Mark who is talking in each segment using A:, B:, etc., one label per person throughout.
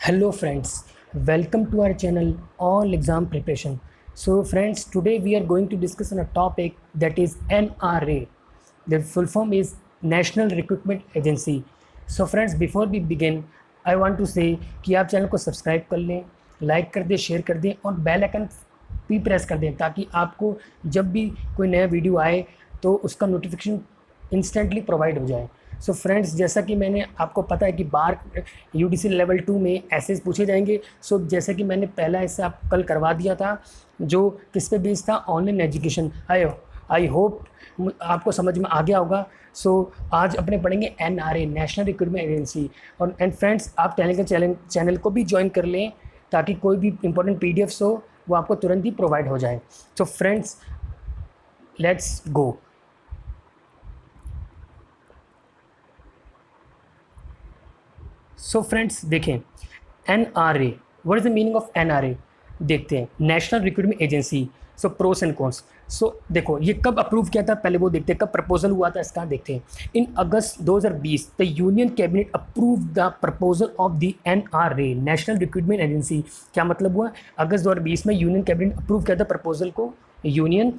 A: Hello friends, welcome to our channel All Exam Preparation. So friends, today we are going to discuss on a topic that is NRA. The full form is National Recruitment Agency. So friends, before we begin, I want to say कि आप channel को subscribe कर लें, like कर दें, share कर दें और बेल आइकन भी प्रेस कर दें ताकि आपको जब भी कोई नया वीडियो आए तो उसका नोटिफिकेशन इंस्टेंटली प्रोवाइड हो जाए। सो फ्रेंड्स, जैसा कि मैंने आपको पता है कि बार यूडीसी लेवल 2 में ऐसे पूछे जाएंगे। सो जैसा कि मैंने पहला ऐसे आप कल करवा दिया था जो किस पे बेस्ड था, ऑनलाइन एजुकेशन। आई होप आपको समझ में आ गया होगा। सो आज अपने पढ़ेंगे एनआरए, नेशनल रिक्रूटमेंट एजेंसी। और एंड फ्रेंड्स, आप चैनल को भी ज्वाइन कर लें ताकि कोई भी इंपॉर्टेंट पीडीएफ्स हो वो आपको तुरंत ही प्रोवाइड हो जाए। So friends, let's go. So friends देखें, N R A, what is the meaning of N R A देखते हैं। National recruitment agency. So pros and cons. So देखो ये कब अप्रूव किया था, पहले वो देखते हैं कब प्रपोजल हुआ था इसका। देखते हैं in August 2020 the union cabinet approve the proposal of the N R A, national recruitment agency. क्या मतलब हुआ, अगस्त 2020 में यूनियन कैबिनेट अप्रूव किया था प्रपोजल को। यूनियन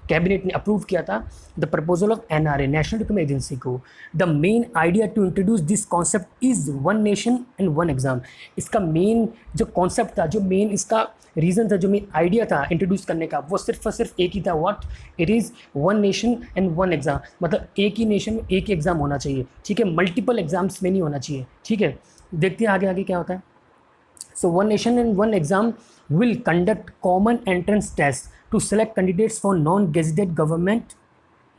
A: कैबिनेट ने अप्रूव किया था the proposal of NRA, national recruitment agency को। The main idea to introduce this concept is one nation and one exam. इसका मेन जो कॉन्सेप्ट था, जो मेन इसका रीज़न था, जो मेन आइडिया था इंट्रोड्यूस करने का, वो सिर्फ और सिर्फ एक ही था। What it is, one nation and one exam. मतलब एक ही नेशन में एक ही एग्ज़ाम होना चाहिए, ठीक है, मल्टीपल एग्जाम्स में नहीं होना चाहिए, ठीक है। देखते हैं आगे आगे क्या होता है। So one nation and one exam will conduct common entrance tests to select candidates for non-gazetted government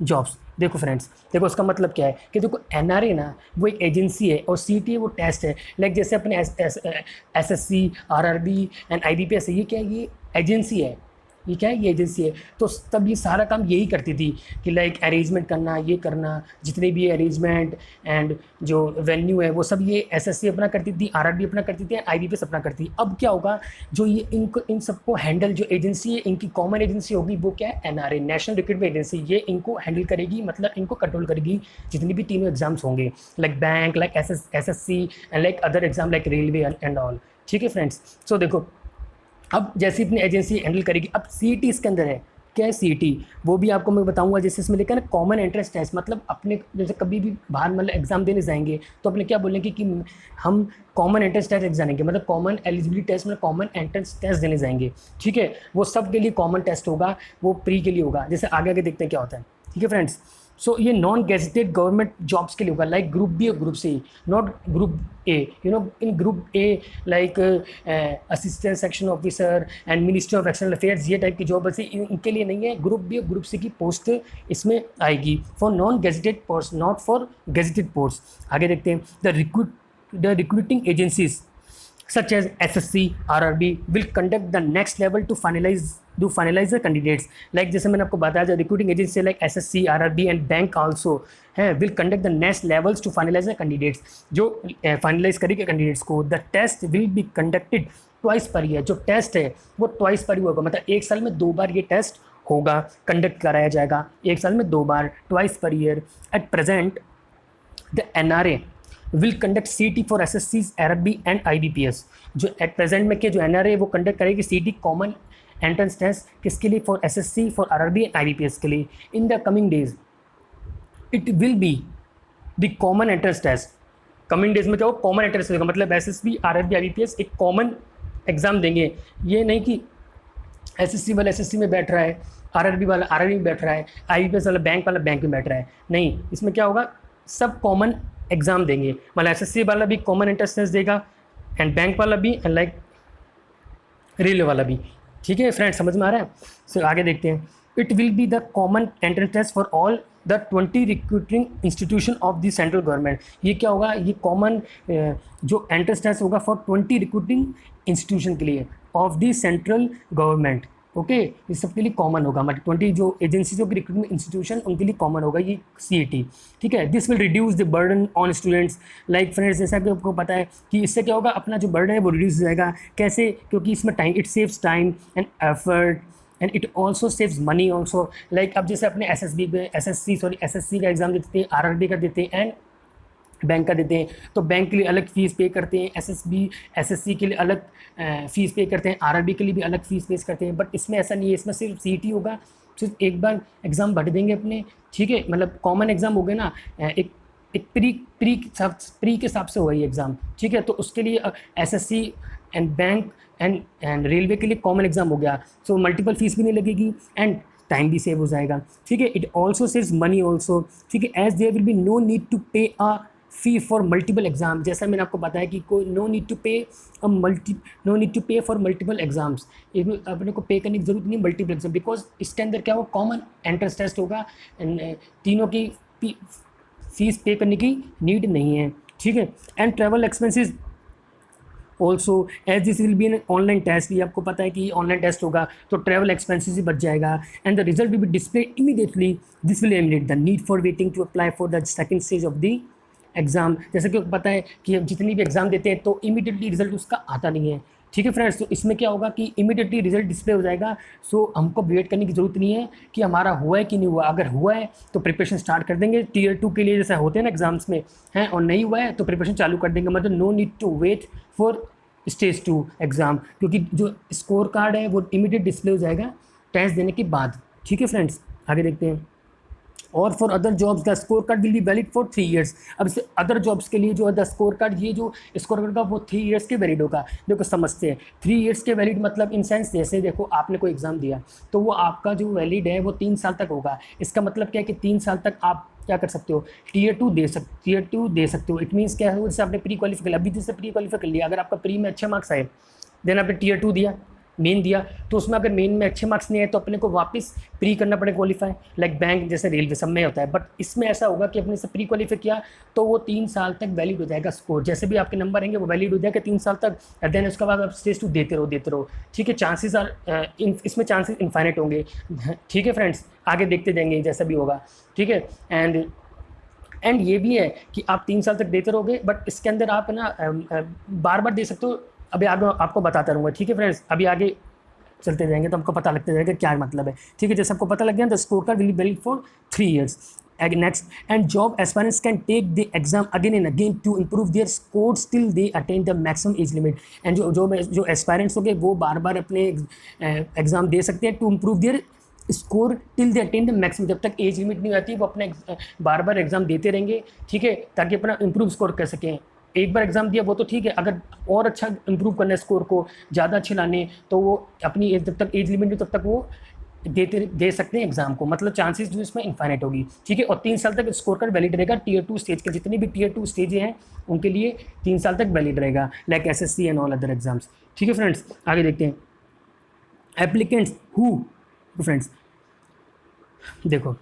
A: jobs। देखो फ्रेंड्स, देखो इसका मतलब क्या है कि देखो एनआरए ना वो एक एजेंसी है और सीटी वो टेस्ट है। लाइक जैसे अपने एसएससी, आरआरबी एंड आईबीपीएस है, ये क्या है, ये एजेंसी है। ये क्या है, ये एजेंसी है। तो तब ये सारा काम यही करती थी कि लाइक अरेंजमेंट करना, ये करना, जितने भी अरेंजमेंट एंड जो वेन्यू है वो सब ये एसएससी अपना करती थी, आरआरबी अपना करती थी, आईबीपीएस अपना करती थी। अब क्या होगा, जो ये इनको इन सबको हैंडल जो एजेंसी है, इनकी कॉमन एजेंसी होगी, वो क्या है, एनआरए, नेशनल रिक्रूटमेंट एजेंसी। ये इनको हैंडल करेगी, मतलब इनको कंट्रोल करेगी जितनी भी तीनों एग्जाम्स होंगे, like bank, like SSC and like other exam like railway and all, ठीक है फ्रेंड्स। सो देखो अब जैसे अपनी एजेंसी हैंडल करेगी। अब सीईटी इसके अंदर है। क्या है सीईटी, वो भी आपको मैं बताऊंगा। जैसे इसमें लिखा है ना कॉमन एंट्रेंस टेस्ट, मतलब अपने जैसे कभी भी बाहर मतलब एग्जाम देने जाएंगे तो अपने क्या बोलेंगे कि हम कॉमन एंट्रेंस टेस्ट एग्जाम देंगे, मतलब कॉमन एलिजिबिलिटी टेस्ट, मतलब कॉमन एंट्रेंस टेस्ट देने जाएंगे, ठीक है। वो सब के लिए कॉमन टेस्ट होगा, वो प्री के लिए होगा। जैसे आगे आगे देखते हैं क्या होता है, ठीक है फ्रेंड्स। सो ये नॉन गेजेटेड गवर्नमेंट जॉब्स के लिए होगा, लाइक ग्रुप बी और group C, not group A. You know in group A like assistant section officer and ministry of external affairs, ये टाइप की जॉब ऐसे इनके लिए नहीं है। ग्रुप बी और ग्रुप सी की पोस्ट इसमें आएगी for non gazetted post, not for gazetted post. आगे देखते हैं the recruiting agencies such as SSC, RRB will conduct the next level to finalize the candidates। like जैसे मैंने आपको बताया जो recruiting agency like SSC, RRB and bank also है will conduct the next levels to finalize the candidates, जो finalize करेगी candidates को। the test will be conducted twice per year। जो टेस्ट है वो twice per year होगा, मतलब एक साल में 2 बार ये टेस्ट होगा, कंडक्ट कराया जाएगा एक साल में 2 बार, twice per year। at present the NRA will conduct CET for SSC, RRB and IBPS. जो एट प्रेजेंट में के जो एनआरए वो कंडक्ट करेगी सीटी कॉमन एंट्रेंस टेस्ट, किसके लिए, for SSC, for RRB and IBPS के लिए। In the coming days it will be the common entrance test. Coming days में क्या हो, कॉमन एंट्रेंस होगा, मतलब एसएसबी, आरआरबी, आईबीपीएस एक कॉमन एग्जाम देंगे। ये नहीं कि एसएससी वाला एसएससी में बैठ रहा है, आरआरबी वाला आरआरबी में बैठ रहा है, आईबीपीएस वाला बैंक में बैठ रहा है। नहीं, इसमें क्या होगा, सब कॉमन एग्जाम देंगे, मतलब एसएससी वाला भी कॉमन एंट्रेंस टेस्ट देगा एंड बैंक वाला भी एंड लाइक रेलवे वाला भी, ठीक है फ्रेंड्स, समझ में आ रहा है। सो आगे देखते हैं। It will be the common entrance test for all the 20 recruiting institution of the central government. ये क्या होगा, ये कॉमन जो एंट्रेंस टेस्ट होगा फॉर 20 रिक्रूटिंग इंस्टीट्यूशन के लिए of the central government. Okay, ये सबके लिए कॉमन होगा, मतलब 20 जो एजेंसी की रिक्रूटमेंट इंस्टीट्यूशन उनके लिए कॉमन होगा ये सीईटी, ठीक है। This will reduce the burden on students. Like friends, जैसा कि आपको पता है कि इससे क्या होगा, अपना जो बर्डन है वो रिड्यूस हो जाएगा। कैसे, क्योंकि इसमें time, it saves time and effort and it also saves money also. Like अब जैसे अपने एसएससी का एग्जाम देते हैं, आरआरबी का देते हैं एंड बैंक का देते हैं तो बैंक के लिए अलग फ़ीस पे करते हैं, एसएससी के लिए अलग फ़ीस पे करते हैं, आरआरबी के लिए भी अलग फ़ीस पे करते हैं। बट इसमें ऐसा नहीं है, इसमें सिर्फ सीईटी होगा, सिर्फ एक बार एग्ज़ाम भर देंगे अपने, ठीक है, मतलब कॉमन एग्ज़ाम हो गया ना, एक प्री के हिसाब से हुआ ये एग्ज़ाम, ठीक है। तो उसके लिए SSC and bank and railway के लिए कॉमन एग्ज़ाम हो गया, सो मल्टीपल फीस भी नहीं लगेगी एंड टाइम भी सेव हो जाएगा, ठीक है। It also saves money also, ठीक है, as there will be no need to pay a fee for multiple exam. जैसा मैंने आपको बताया कि कोई no need to pay for multiple exams, अपने को पे करने की जरूरत नहीं मल्टीपल एग्जाम, बिकॉज इसके अंदर क्या होगा, कॉमन एंट्रेंस टेस्ट होगा, तीनों की फीस पे करने की नीड नहीं है, ठीक है। And travel expenses also as this will be an online test, ये आपको पता है कि ऑनलाइन टेस्ट होगा तो ट्रैवल एक्सपेंसेस ही बच जाएगा। And the result will be display immediately, this will eliminate the need for waiting to apply for the second stage of the exam. जैसे कि पता है कि हम जितनी भी एग्ज़ाम देते हैं तो इमीडिएटली रिजल्ट उसका आता नहीं है, ठीक है फ्रेंड्स। तो इसमें क्या होगा कि इमीडिएटली रिजल्ट डिस्प्ले हो जाएगा, सो हमको वेट करने की ज़रूरत नहीं है कि हमारा हुआ है कि नहीं हुआ। अगर हुआ है तो प्रिपरेशन स्टार्ट कर देंगे टीयर 2 के लिए, जैसे होते हैं ना एग्जाम्स में हैं, और नहीं हुआ है तो प्रिपरेशन चालू कर देंगे, मतलब no need to wait for stage 2 exam, क्योंकि जो स्कोर कार्ड है वो इमीडिएट डिस्प्ले हो जाएगा टेस्ट देने के बाद, ठीक है फ्रेंड्स। आगे देखते हैं। और for other jobs the score card will be valid for 3 years. अब इसे अदर जॉब्स के लिए जो है द स्कोर कार्ड, ये जो स्कोर कार्ड का वो 3 ईयर्स के वैलिड होगा। देखो समझते हैं 3 ईयर्स के वैलिड मतलब इन सेंस, जैसे देखो आपने कोई एग्ज़ाम दिया तो वो आपका जो वैलिड है वो 3 साल तक होगा। इसका मतलब क्या है कि 3 साल तक आप क्या कर सकते हो, टीयर टू दे सकते हो। इट मीन्स क्या है, जैसे आपने प्री क्वालिफाई, अभी जैसे प्री क्वालिफाई कर लिया, अगर आपका प्री में अच्छे मार्क्स आए, देन आपने टीयर 2 दिया, मेन दिया, तो उसमें अगर मेन में अच्छे मार्क्स नहीं आए तो अपने को वापस प्री करना पड़ेगा क्वालिफाई, लाइक बैंक जैसे रेलवे सब में होता है। बट इसमें ऐसा होगा कि अपने से प्री क्वालिफाई किया तो वो 3 साल तक वैलिड हो जाएगा स्कोर, जैसे भी आपके नंबर रहेंगे वो वैलिड हो जाएगा 3 साल तक। देन उसके बाद आप स्टेज 2 देते रहो, ठीक है। चांसेस इसमें चांसेस इनफाइनाइट होंगे, ठीक है फ्रेंड्स। आगे देखते जाएंगे जैसा भी होगा, ठीक है। एंड ये भी है कि आप 3 साल तक देते रहोगे, बट इसके अंदर आप ना बार बार दे सकते हो। अभी आगे आपको बताता रहूँगा, ठीक है फ्रेंड्स। अभी आगे चलते जाएंगे तो आपको पता लगता जाएगा क्या मतलब है, ठीक है। जैसे आपको पता लग गया the score card will be valid for 3 years. Next, and job aspirants can take the exam again and again to improve their score till they attain the maximum age limit. And जो aspirants हो गए वो बार बार अपने exam दे सकते हैं to improve their score till they attain the maximum, जब तक एज लिमिट नहीं आती वो अपने बार बार एग्जाम देते रहेंगे, ठीक है, ताकि अपना इम्प्रूव स्कोर कर सकें। एक बार एग्जाम दिया वो तो ठीक है, अगर और अच्छा इंप्रूव करना है स्कोर को, ज़्यादा अच्छे लाने, तो वो अपनी एज, जब तक एज लिमिट है तब तक वो दे सकते हैं एग्जाम को, मतलब चांसेस जो इसमें इनफाइनाइट होगी, ठीक है। और 3 साल तक स्कोर कार्ड वैलिड रहेगा टीयर 2 स्टेज के, जितने भी टीयर 2 स्टेज हैं उनके लिए 3 साल तक वैलिड रहेगा, like SSC and all other exams, ठीक है फ्रेंड्स। आगे देखते हैं। एप्लीकेंट्स हु, फ्रेंड्स देखो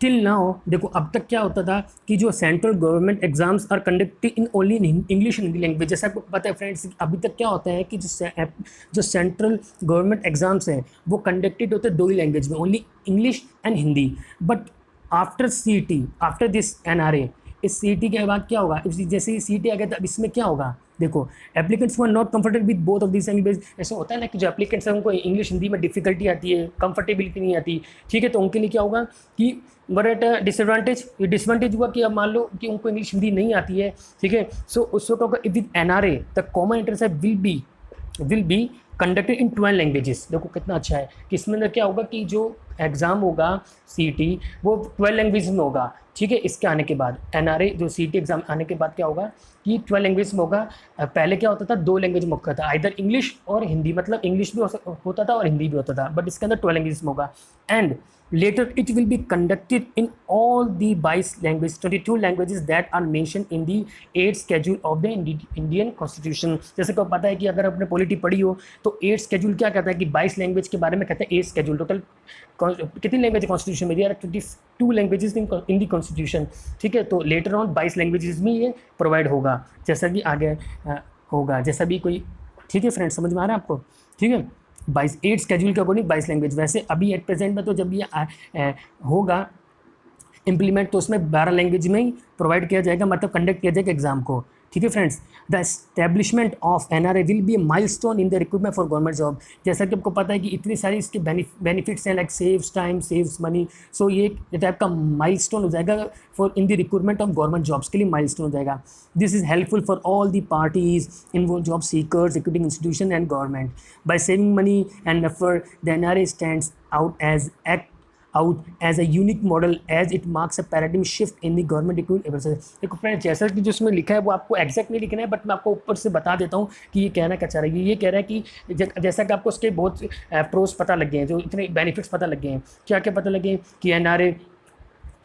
A: टिल नाउ, देखो अब तक क्या होता था कि जो central government exams are conducted in only English and Hindi language. जैसे आपको पता है फ्रेंड्स, अभी तक क्या होता है कि जो सेंट्रल गवर्नमेंट एग्जाम्स हैं वो कंडक्टेड होते हैं 2 ही लैंग्वेज में, only English and Hindi. But after CET, after this NRA, इस सीईटी के बाद क्या होगा, जैसे ही सीईटी आ गया था, अब इसमें क्या होगा, देखो applicants who are not comfortable with both of this language. ऐसा होता है ना कि जो एप्लीकेंट्स हैं उनको इंग्लिश हिंदी में डिफिकल्टी आती है, कंफर्टेबिलिटी नहीं आती, ठीक है, तो उनके लिए क्या होगा कि वर एट डिसएडवांटेज। ये डिसएडवांटेज हुआ कि अब मान लो कि उनको इंग्लिश हिंदी नहीं आती है, ठीक है। सो उसको क्या होगा, with NRA the common entrance will be conducted in 12 languages. देखो कितना अच्छा है कि इसमें अंदर क्या होगा कि जो एग्ज़ाम होगा सीईटी वो 12 लैंग्वेज में होगा, ठीक है। इसके आने के बाद एनआरए जो सीईटी एग्ज़ाम आने के बाद क्या होगा कि 12 लैंग्वेज में होगा। पहले क्या होता था, 2 लैंग्वेज में होता था, आइदर इंग्लिश और हिंदी, मतलब इंग्लिश भी होता था और हिंदी भी होता था, बट इसके अंदर 12 लैंग्वेज में होगा। And later it will be conducted in all the 22 languages, 22 languages that are mentioned in the 8th schedule of the Indian Constitution। जैसे को पता है कि अगर आपने पॉलिटी पढ़ी हो तो 8th schedule क्या कहता है कि 22 लैंग्वेज के बारे में कहता है 8th schedule। टोटल कितनी लैंग्वेज कॉन्स्टिट्यूशन में दिया, 22 लैंग्वेजेस इन दी कॉन्स्टिट्यूशन, ठीक है। तो लेटर ऑन 22 लैंग्वेजेस में ये प्रोवाइड होगा, जैसा कि आगे होगा, जैसा भी कोई, ठीक है फ्रेंड्स, समझ में आ रहा है आपको, ठीक है। 8 स्केड्यूल के अकॉर्डिंग 22 लैंग्वेज। वैसे अभी एट प्रेजेंट में तो जब ये होगा इम्प्लीमेंट तो उसमें 12 लैंग्वेज में ही प्रोवाइड किया जाएगा, मतलब कंडक्ट किया जाएगा एग्जाम को, ठीक है friends, the establishment of NRA will be A milestone in the recruitment for government job. जैसा कि आपको पता है कि इतनी सारी इसके बेनिफिट्स हैं, like saves time, saves money. So ये एक टाइप का माइलस्टोन हो जाएगा for in the recruitment of government jobs के लिए माइलस्टोन हो जाएगा। This is helpful for all the parties involve, job seekers, recruiting institution and government. By saving money and effort, the NRA stands out as a unique model as it marks a paradigm shift in the government recruitment process। देखो friends, जैसा कि जो इसमें लिखा है वो आपको exact नहीं लिखना है, बट मैं आपको ऊपर से बता देता हूँ कि ये कहना क्या चाह रहा है। ये कह रहा है कि जैसा कि आपको उसके बहुत प्रोस पता लग गए हैं, जो इतने बेनिफिट्स पता लग गए हैं, क्या क्या पता लगे कि एनआरए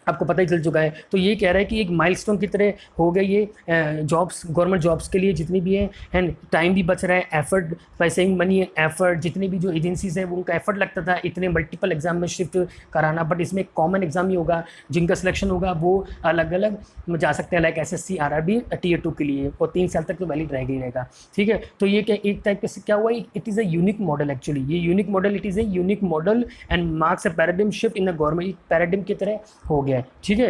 A: आपको पता ही चल चुका है। तो ये कह रहा है कि एक माइलस्टोन की तरह हो गया ये जॉब्स, गवर्नमेंट जॉब्स के लिए जितनी भी है, एंड टाइम भी बच रहा है, effort bye saving money and effort, जितनी भी जो एजेंसीज हैं वो उनका एफर्ट लगता था इतने मल्टीपल एग्जाम में शिफ्ट कराना, बट इसमें एक कॉमन एग्जाम ही होगा, जिनका सिलेक्शन होगा वो अलग अलग जा सकते हैं, लाइक SSC RRB Tier 2 के लिए, और 3 साल तक तो वैलिड रहेगा ही रहेगा। ठीक है, तो ये क्या एक टाइप से क्या हुआ, it is a unique model. Actually ये unique model, it is a unique model and marks a paradigm shift in the government, paradigm की तरह हो गया है। ठीक है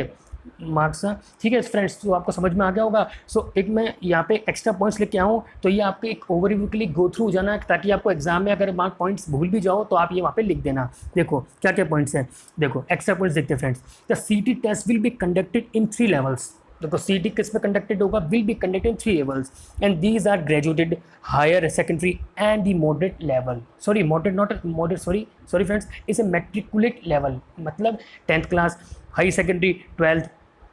A: मार्क्स, ठीक है फ्रेंड्स, तो आपको समझ में आ गया होगा। सो एक मैं यहाँ पे एक्स्ट्रा पॉइंट्स लेके आऊँ, तो ये आपके एक ओवरव्यू के लिए गो थ्रू हो जाना है, ताकि आपको एग्जाम में अगर मार्क पॉइंट्स भूल भी जाओ तो आप ये वहाँ पे लिख देना। देखो क्या क्या पॉइंट्स हैं, देखो एक्स्ट्रा पॉइंट्स देखते हैं friends. The CT test will be conducted in 3 levels. देखो CT किस में कंडक्टेड होगा, will be conducted in 3 levels and these are graduated, higher secondary and the moderate level. Sorry moderate, not moderate, sorry friends, is a matriculate level, मतलब 10th class, high secondary 12th,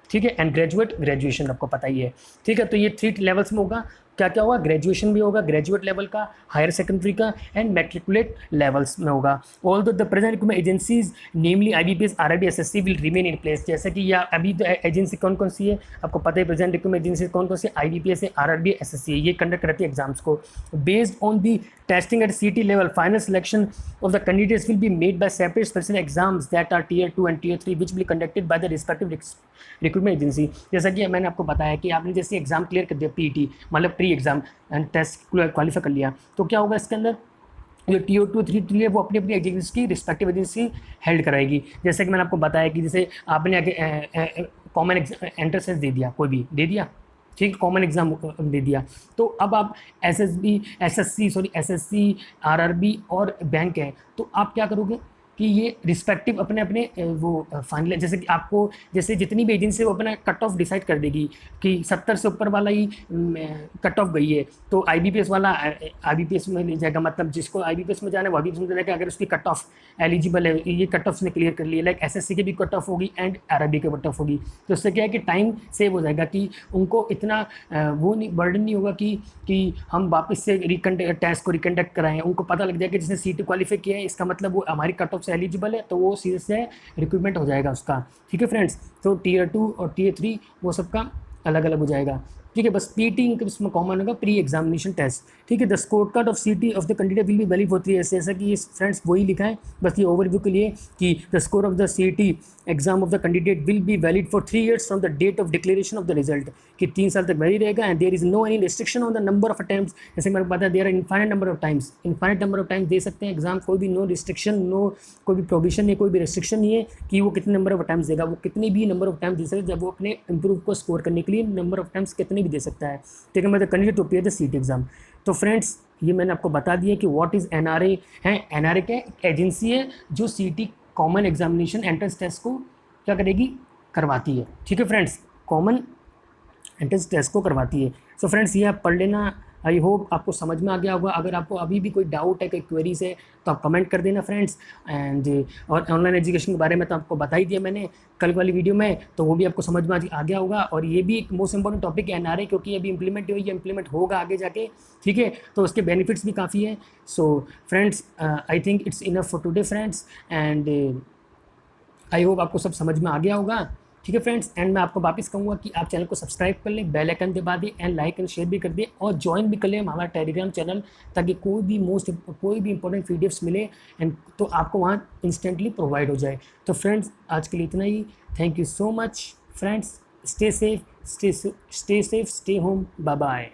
A: ठीक है, and graduation आपको पता ही है। ठीक है, तो ये 3 लेवल्स में होगा। क्या क्या होगा, ग्रेजुएशन भी होगा, ग्रेजुएट लेवल का, हायर सेकेंडरी का, एंड मैट्रिकुलेट लेवल्स में होगा। Although the present recruitment agencies namely IBPS RRB SSC will remain in place. जैसे कि या अभी तो एजेंसी कौन कौन सी है आपको पता है, प्रेजेंट रिक्रूटमेंट एजेंसी कौन कौन सी, IBPS है, RRB SSC है, ये कंडक्ट करती है एग्जाम्स को। Based on the testing at CT level, final selection of the candidates will be made by separate special exams that are Tier 2 and Tier 3 which will conducted by the respective recruitment agency. जैसा कि मैंने आपको बताया कि आपने जैसे exam clear कर दिया, PET मतलब pre exam and test qualify कर लिया, तो क्या होगा इसके अंदर, जो Tier 2 3 3 है वो अपनी अपनी एजेंसी की रिस्पेक्टिव एजेंसी हेल्ड कराएगी। जैसे कि मैंने आपको बताया कि जैसे आपने आगे कॉमन एंट्रेंस दे दिया, कोई भी दे दिया, ठीक, कॉमन एग्जाम दे दिया, तो अब आप SSC RRB और बैंक है, तो आप क्या करोगे कि ये रिस्पेक्टिव अपने अपने वो फाइनल, जैसे कि आपको जैसे जितनी भी एजेंसी वो अपना कट ऑफ डिसाइड कर देगी कि 70 से ऊपर वाला ही कट ऑफ गई है, तो IBPS वाला IBPS में ले जाएगा, मतलब जिसको IBPS में जाना है वो IBPS में जाएगा, अगर उसकी कट ऑफ एलिजिबल है, ये कट ऑफ ने क्लियर कर लिया, लाइक SSC की भी कट ऑफ होगी एंड RRB की कट ऑफ होगी। तो उससे क्या है कि टाइम सेव हो जाएगा, कि उनको इतना वो नहीं, बर्डन नहीं होगा कि हम वापस से टेस्ट को रिकंडक्ट कराएं। उनको पता लग जाएगा कि जिसने CT क्वालिफाई किया है इसका मतलब वो हमारी कट ऑफ से एलिजिबल है, तो वो सीधे से रिक्रूटमेंट हो जाएगा उसका। ठीक है फ्रेंड्स, तो Tier 2 और Tier 3 वो सबका अलग अलग हो जाएगा। ठीक है, बस PET इसमें कॉमन होगा, प्री एग्जामिनेशन टेस्ट। ठीक है, the score card of CT of the candidate will be valid for 3 years। जैसा कि ये फ्रेंड्स वही लिखा है, बस ये ओवरव्यू के लिए कि the score of the CT exam of the candidate will be valid for 3 years from the date of declaration of the result, कि 3 साल तक वैलिड रहेगा, and there is no any restriction on the number of attempts. जैसे मैंने बताया, there are infinite number of times, infinite number of times दे सकते हैं एग्जाम, कोई भी नो रिस्ट्रिक्शन, नो कोई भी प्रोविजन नहीं, कोई भी रिस्ट्रिक्शन नहीं है कि वो कितने नंबर ऑफ अटेम्प्ट्स देगा, वो कितनी भी नंबर ऑफ टाइम्स दे सकता है, जब वो अपने इंप्रूव को स्कोर करने के लिए नंबर ऑफ टाइम्स कितने भी दे सकता है। ठीक है, मतलब candidate to appear the CT exam. तो फ्रेंड्स ये मैंने आपको बता दिया कि व्हाट इज़ NRA है। NRA क्या एजेंसी है जो CT common examination entrance test को क्या करेगी, करवाती है। ठीक है फ्रेंड्स, कॉमन एंट्रेंस टेस्ट को करवाती है। सो फ्रेंड्स ये आप पढ़ लेना, आई होप आपको समझ में आ गया होगा। अगर आपको अभी भी कोई डाउट है, कोई क्वेरीज है, तो आप कमेंट कर देना फ्रेंड्स। एंड और ऑनलाइन एजुकेशन के बारे में तो आपको बता ही दिया मैंने कल वाली वीडियो में, तो वो भी आपको समझ में आ गया होगा। और ये भी एक मोस्ट इंपॉर्टेंट टॉपिक है NRA, क्योंकि अभी इंप्लीमेंट हुई है, इंप्लीमेंट होगा आगे जाके। ठीक है, तो उसके बेनिफिट्स भी काफ़ी है। So friends I think it's enough for today friends, and I hope आपको सब समझ में आ गया होगा। ठीक है फ्रेंड्स, एंड मैं आपको वापस कहूँगा कि आप चैनल को सब्सक्राइब कर लें, बेल आइकन दबा दें, एंड लाइक एंड शेयर भी कर दें, और ज्वाइन भी कर लें हमारा टेलीग्राम चैनल, ताकि कोई भी इंपॉर्टेंट PDFs मिले एंड तो आपको वहाँ इंस्टेंटली प्रोवाइड हो जाए। तो फ्रेंड्स आज के लिए इतना ही। Thank you so much friends, stay safe, stay home, bye bye.